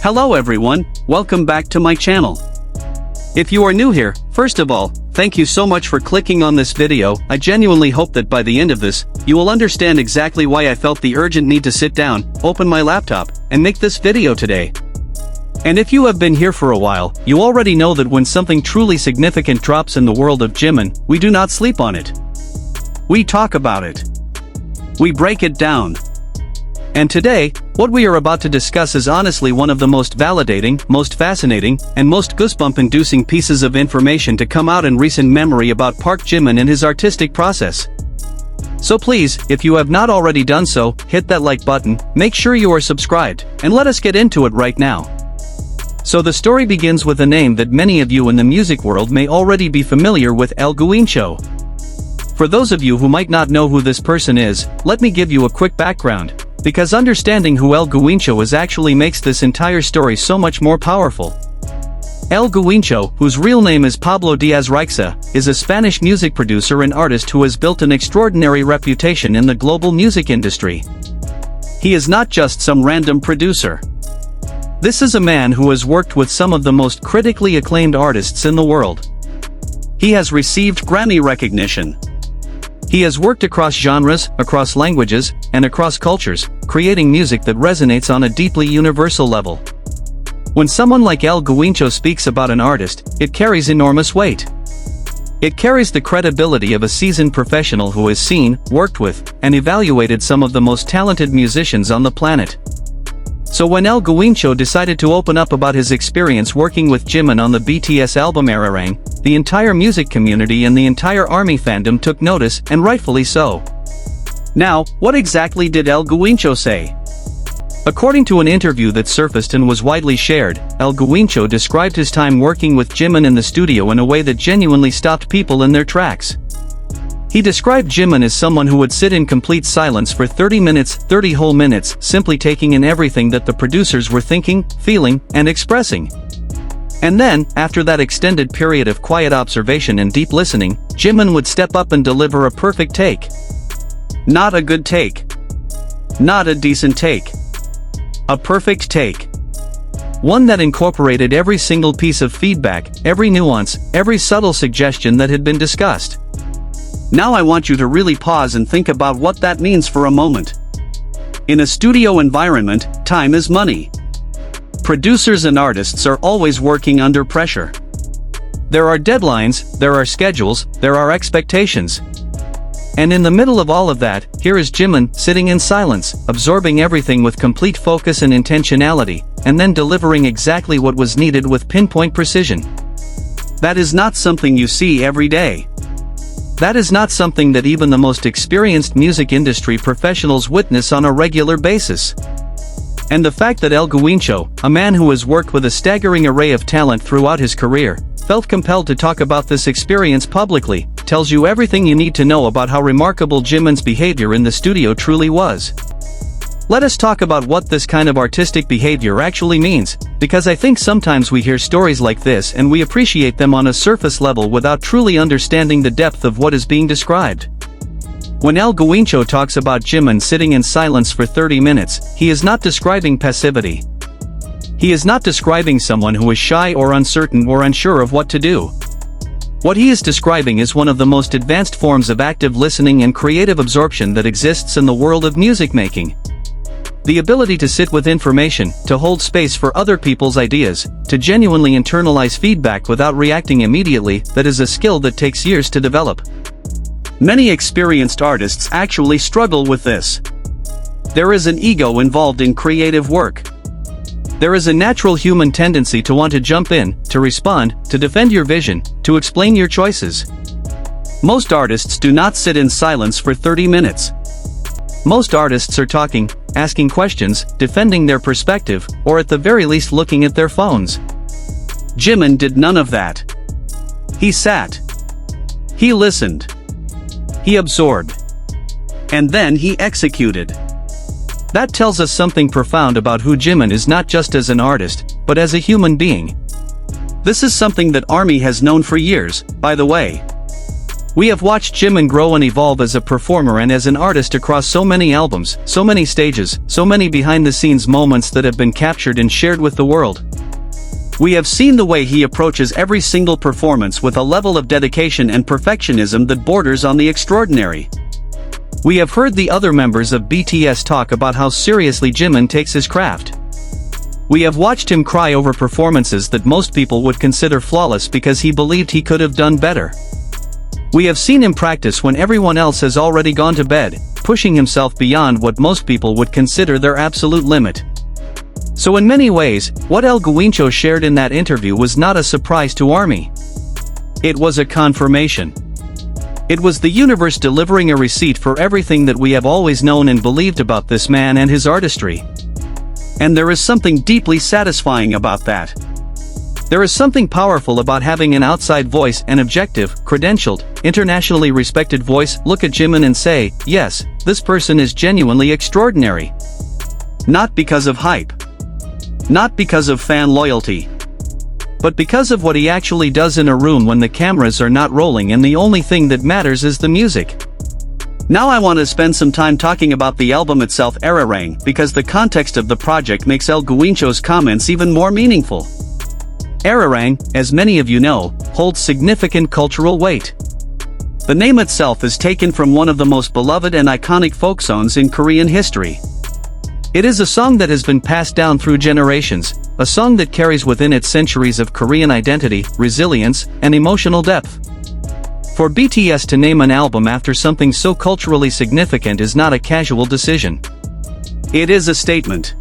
Hello everyone, welcome back to my channel. If you are new here, first of all, thank you so much for clicking on this video. I genuinely hope that by the end of this, you will understand exactly why I felt the urgent need to sit down, open my laptop, and make this video today. And if you have been here for a while, you already know that when something truly significant drops in the world of Jimin, we do not sleep on it. We talk about it. We break it down. And today, what we are about to discuss is honestly one of the most validating, most fascinating, and most goosebump-inducing pieces of information to come out in recent memory about ParkJimin and his artistic process. So please, if you have not already done so, hit that like button, make sure you are subscribed, and let us get into it right now. So the story begins with a name that many of you in the music world may already be familiar with: El Guincho. For those of you who might not know who this person is, let me give you a quick background, because understanding who El Guincho is actually makes this entire story so much more powerful. El Guincho, whose real name is Pablo Diaz Reixa, is a Spanish music producer and artist who has built an extraordinary reputation in the global music industry. He is not just some random producer. This is a man who has worked with some of the most critically acclaimed artists in the world. He has received Grammy recognition. He has worked across genres, across languages, and across cultures, creating music that resonates on a deeply universal level. When someone like El Guincho speaks about an artist, it carries enormous weight. It carries the credibility of a seasoned professional who has seen, worked with, and evaluated some of the most talented musicians on the planet. So when El Guincho decided to open up about his experience working with Jimin on the BTS album Arirang, the entire music community and the entire ARMY fandom took notice, and rightfully so. Now, what exactly did El Guincho say? According to an interview that surfaced and was widely shared, El Guincho described his time working with Jimin in the studio in a way that genuinely stopped people in their tracks. He described Jimin as someone who would sit in complete silence for 30 minutes, 30 whole minutes, simply taking in everything that the producers were thinking, feeling, and expressing. And then, after that extended period of quiet observation and deep listening, Jimin would step up and deliver a perfect take. Not a good take. Not a decent take. A perfect take. One that incorporated every single piece of feedback, every nuance, every subtle suggestion that had been discussed. Now I want you to really pause and think about what that means for a moment. In a studio environment, time is money. Producers and artists are always working under pressure. There are deadlines, there are schedules, there are expectations. And in the middle of all of that, here is Jimin, sitting in silence, absorbing everything with complete focus and intentionality, and then delivering exactly what was needed with pinpoint precision. That is not something you see every day. That is not something that even the most experienced music industry professionals witness on a regular basis. And the fact that El Guincho, a man who has worked with a staggering array of talent throughout his career, felt compelled to talk about this experience publicly, tells you everything you need to know about how remarkable Jimin's behavior in the studio truly was. Let us talk about what this kind of artistic behavior actually means, because I think sometimes we hear stories like this and we appreciate them on a surface level without truly understanding the depth of what is being described. When El Guincho talks about Jimin sitting in silence for 30 minutes, he is not describing passivity. He is not describing someone who is shy or uncertain or unsure of what to do. What he is describing is one of the most advanced forms of active listening and creative absorption that exists in the world of music making. The ability to sit with information, to hold space for other people's ideas, to genuinely internalize feedback without reacting immediately, that is a skill that takes years to develop. Many experienced artists actually struggle with this. There is an ego involved in creative work. There is a natural human tendency to want to jump in, to respond, to defend your vision, to explain your choices. Most artists do not sit in silence for 30 minutes. Most artists are talking, asking questions, defending their perspective, or at the very least looking at their phones. Jimin did none of that. He sat. He listened. He absorbed. And then he executed. That tells us something profound about who Jimin is, not just as an artist, but as a human being. This is something that ARMY has known for years, by the way. We have watched Jimin grow and evolve as a performer and as an artist across so many albums, so many stages, so many behind-the-scenes moments that have been captured and shared with the world. We have seen the way he approaches every single performance with a level of dedication and perfectionism that borders on the extraordinary. We have heard the other members of BTS talk about how seriously Jimin takes his craft. We have watched him cry over performances that most people would consider flawless because he believed he could have done better. We have seen him practice when everyone else has already gone to bed, pushing himself beyond what most people would consider their absolute limit. So in many ways, what El Guincho shared in that interview was not a surprise to ARMY. It was a confirmation. It was the universe delivering a receipt for everything that we have always known and believed about this man and his artistry. And there is something deeply satisfying about that. There is something powerful about having an outside voice, an objective, credentialed, internationally respected voice, look at Jimin and say, yes, this person is genuinely extraordinary. Not because of hype. Not because of fan loyalty. But because of what he actually does in a room when the cameras are not rolling and the only thing that matters is the music. Now I want to spend some time talking about the album itself, Arirang, because the context of the project makes El Guincho's comments even more meaningful. Arirang, as many of you know, holds significant cultural weight. The name itself is taken from one of the most beloved and iconic folk songs in Korean history. It is a song that has been passed down through generations, a song that carries within it centuries of Korean identity, resilience, and emotional depth. For BTS to name an album after something so culturally significant is not a casual decision. It is a statement.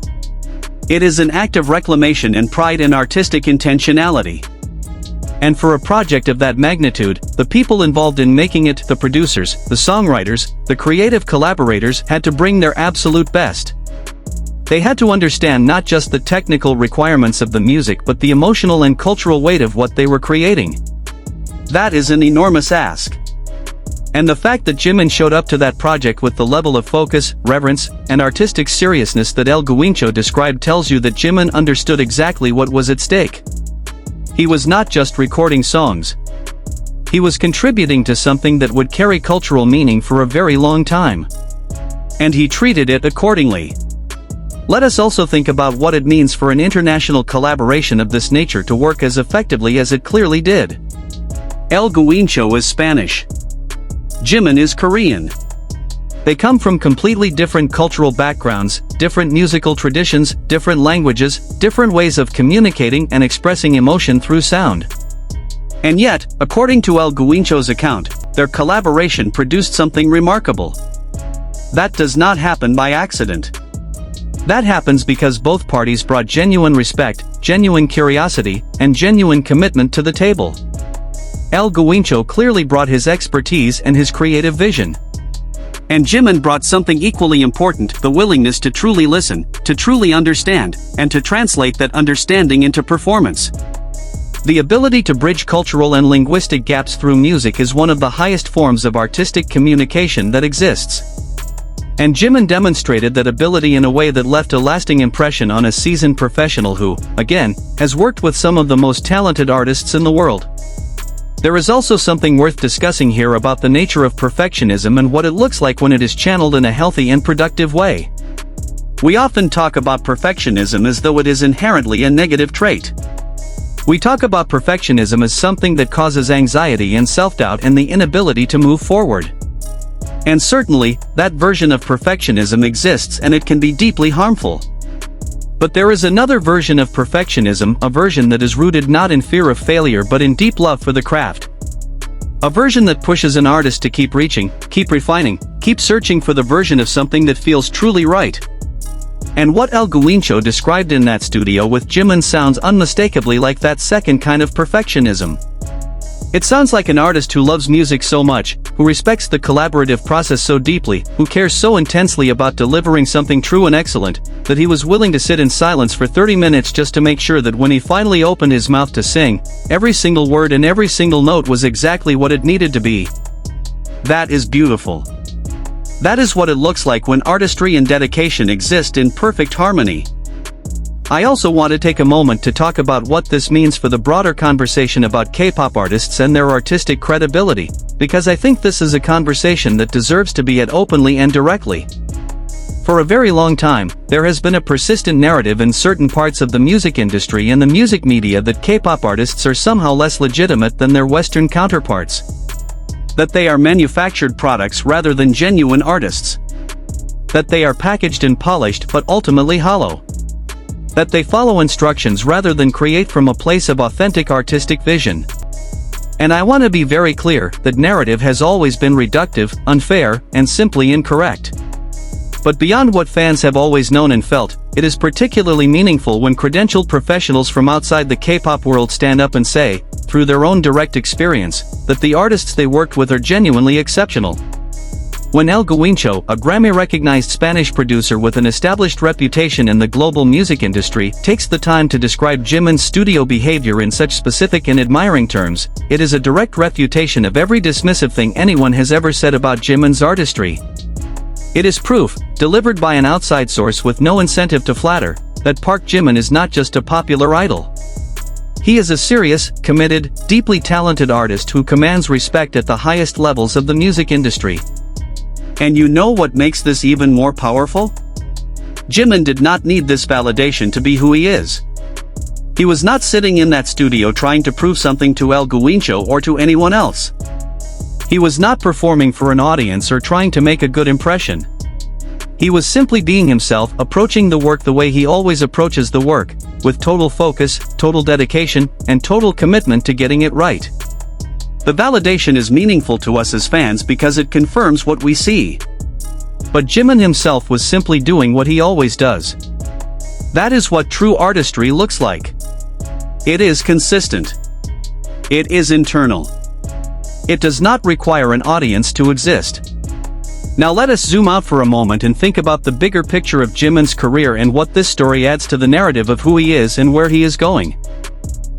It is an act of reclamation and pride in artistic intentionality. And for a project of that magnitude, the people involved in making it, the producers, the songwriters, the creative collaborators, had to bring their absolute best. They had to understand not just the technical requirements of the music but the emotional and cultural weight of what they were creating. That is an enormous ask. And the fact that Jimin showed up to that project with the level of focus, reverence, and artistic seriousness that El Guincho described tells you that Jimin understood exactly what was at stake. He was not just recording songs. He was contributing to something that would carry cultural meaning for a very long time. And he treated it accordingly. Let us also think about what it means for an international collaboration of this nature to work as effectively as it clearly did. El Guincho is Spanish. Jimin is Korean. They come from completely different cultural backgrounds, different musical traditions, different languages, different ways of communicating and expressing emotion through sound. And yet, according to El Guincho's account, their collaboration produced something remarkable. That does not happen by accident. That happens because both parties brought genuine respect, genuine curiosity, and genuine commitment to the table. El Guincho clearly brought his expertise and his creative vision. And Jimin brought something equally important, the willingness to truly listen, to truly understand, and to translate that understanding into performance. The ability to bridge cultural and linguistic gaps through music is one of the highest forms of artistic communication that exists. And Jimin demonstrated that ability in a way that left a lasting impression on a seasoned professional who, again, has worked with some of the most talented artists in the world. There is also something worth discussing here about the nature of perfectionism and what it looks like when it is channeled in a healthy and productive way. We often talk about perfectionism as though it is inherently a negative trait. We talk about perfectionism as something that causes anxiety and self-doubt and the inability to move forward. And certainly, that version of perfectionism exists and it can be deeply harmful. But there is another version of perfectionism, a version that is rooted not in fear of failure but in deep love for the craft. A version that pushes an artist to keep reaching, keep refining, keep searching for the version of something that feels truly right. And what El Guincho described in that studio with Jimin sounds unmistakably like that second kind of perfectionism. It sounds like an artist who loves music so much, who respects the collaborative process so deeply, who cares so intensely about delivering something true and excellent, that he was willing to sit in silence for 30 minutes just to make sure that when he finally opened his mouth to sing, every single word and every single note was exactly what it needed to be. That is beautiful. That is what it looks like when artistry and dedication exist in perfect harmony. I also want to take a moment to talk about what this means for the broader conversation about K-pop artists and their artistic credibility, because I think this is a conversation that deserves to be had openly and directly. For a very long time, there has been a persistent narrative in certain parts of the music industry and the music media that K-pop artists are somehow less legitimate than their Western counterparts. That they are manufactured products rather than genuine artists. That they are packaged and polished but ultimately hollow. That they follow instructions rather than create from a place of authentic artistic vision. And I want to be very clear, that narrative has always been reductive, unfair, and simply incorrect. But beyond what fans have always known and felt, it is particularly meaningful when credentialed professionals from outside the K-pop world stand up and say, through their own direct experience, that the artists they worked with are genuinely exceptional. When El Guincho, a Grammy-recognized Spanish producer with an established reputation in the global music industry, takes the time to describe Jimin's studio behavior in such specific and admiring terms, it is a direct refutation of every dismissive thing anyone has ever said about Jimin's artistry. It is proof, delivered by an outside source with no incentive to flatter, that ParkJimin is not just a popular idol. He is a serious, committed, deeply talented artist who commands respect at the highest levels of the music industry. And you know what makes this even more powerful? Jimin did not need this validation to be who he is. He was not sitting in that studio trying to prove something to El Guincho or to anyone else. He was not performing for an audience or trying to make a good impression. He was simply being himself, approaching the work the way he always approaches the work, with total focus, total dedication, and total commitment to getting it right. The validation is meaningful to us as fans because it confirms what we see. But Jimin himself was simply doing what he always does. That is what true artistry looks like. It is consistent. It is internal. It does not require an audience to exist. Now let us zoom out for a moment and think about the bigger picture of Jimin's career and what this story adds to the narrative of who he is and where he is going.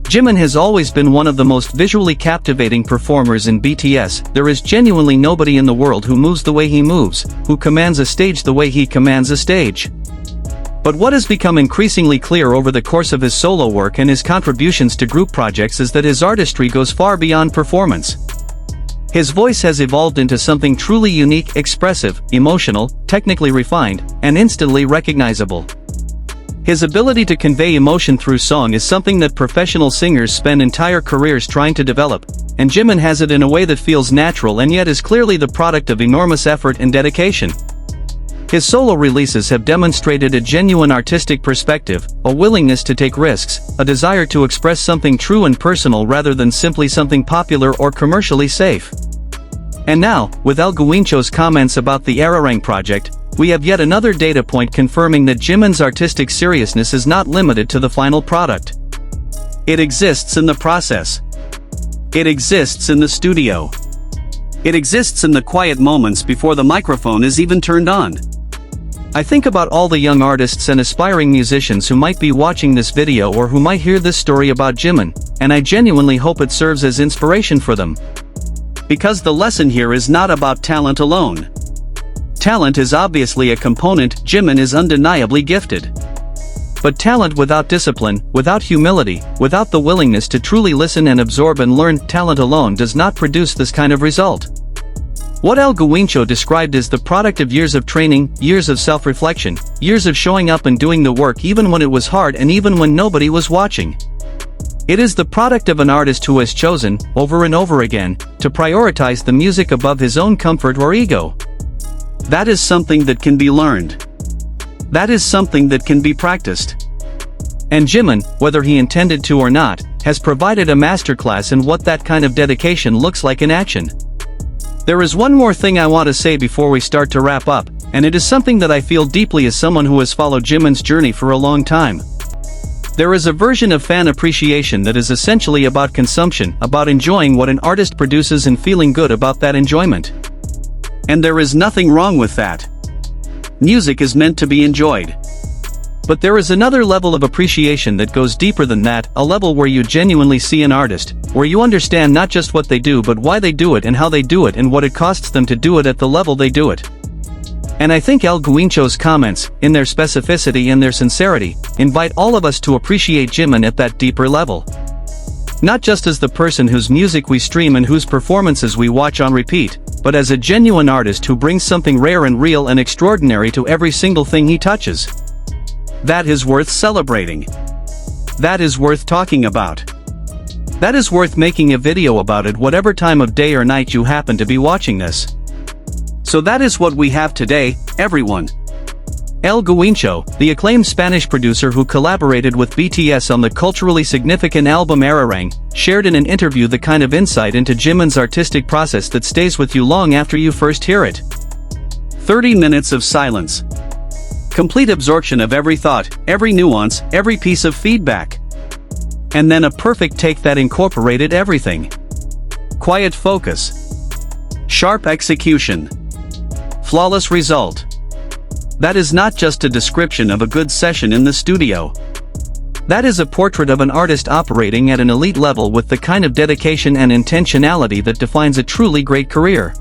Jimin has always been one of the most visually captivating performers in BTS. There is genuinely nobody in the world who moves the way he moves, who commands a stage the way he commands a stage. But what has become increasingly clear over the course of his solo work and his contributions to group projects is that his artistry goes far beyond performance. His voice has evolved into something truly unique, expressive, emotional, technically refined, and instantly recognizable. His ability to convey emotion through song is something that professional singers spend entire careers trying to develop, and Jimin has it in a way that feels natural and yet is clearly the product of enormous effort and dedication. His solo releases have demonstrated a genuine artistic perspective, a willingness to take risks, a desire to express something true and personal rather than simply something popular or commercially safe. And now, with El Guincho's comments about the Arirang project, we have yet another data point confirming that Jimin's artistic seriousness is not limited to the final product. It exists in the process. It exists in the studio. It exists in the quiet moments before the microphone is even turned on. I think about all the young artists and aspiring musicians who might be watching this video or who might hear this story about Jimin, and I genuinely hope it serves as inspiration for them. Because the lesson here is not about talent alone. Talent is obviously a component. Jimin is undeniably gifted. But talent without discipline, without humility, without the willingness to truly listen and absorb and learn, talent alone does not produce this kind of result. What El Guincho described is the product of years of training, years of self-reflection, years of showing up and doing the work even when it was hard and even when nobody was watching. It is the product of an artist who has chosen, over and over again, to prioritize the music above his own comfort or ego. That is something that can be learned. That is something that can be practiced. And Jimin, whether he intended to or not, has provided a masterclass in what that kind of dedication looks like in action. There is one more thing I want to say before we start to wrap up, and it is something that I feel deeply as someone who has followed Jimin's journey for a long time. There is a version of fan appreciation that is essentially about consumption, about enjoying what an artist produces and feeling good about that enjoyment. And there is nothing wrong with that. Music is meant to be enjoyed. But there is another level of appreciation that goes deeper than that, a level where you genuinely see an artist, where you understand not just what they do but why they do it and how they do it and what it costs them to do it at the level they do it. And I think El Guincho's comments, in their specificity and their sincerity, invite all of us to appreciate Jimin at that deeper level. Not just as the person whose music we stream and whose performances we watch on repeat, but as a genuine artist who brings something rare and real and extraordinary to every single thing he touches. That is worth celebrating. That is worth talking about. That is worth making a video about at whatever time of day or night you happen to be watching this. So that is what we have today, everyone. El Guincho, the acclaimed Spanish producer who collaborated with BTS on the culturally significant album Arirang, shared in an interview the kind of insight into Jimin's artistic process that stays with you long after you first hear it. 30 minutes of silence. Complete absorption of every thought, every nuance, every piece of feedback. And then a perfect take that incorporated everything. Quiet focus. Sharp execution. Flawless result. That is not just a description of a good session in the studio. That is a portrait of an artist operating at an elite level with the kind of dedication and intentionality that defines a truly great career.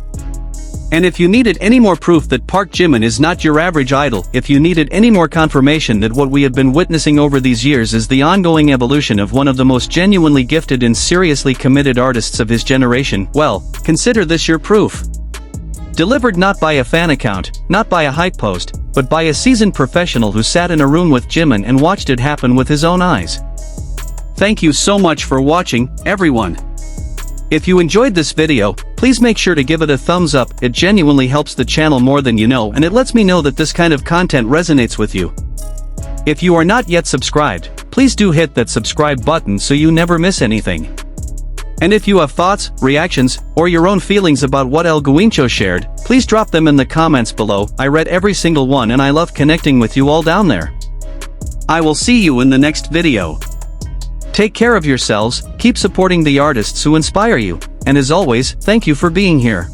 And if you needed any more proof that ParkJimin is not your average idol, if you needed any more confirmation that what we have been witnessing over these years is the ongoing evolution of one of the most genuinely gifted and seriously committed artists of his generation, well, consider this your proof. Delivered not by a fan account, not by a hype post, but by a seasoned professional who sat in a room with Jimin and watched it happen with his own eyes. Thank you so much for watching, everyone. If you enjoyed this video, please make sure to give it a thumbs up. It genuinely helps the channel more than you know, and it lets me know that this kind of content resonates with you. If you are not yet subscribed, please do hit that subscribe button so you never miss anything. And if you have thoughts, reactions, or your own feelings about what El Guincho shared, please drop them in the comments below. I read every single one and I love connecting with you all down there. I will see you in the next video. Take care of yourselves, keep supporting the artists who inspire you, and as always, thank you for being here.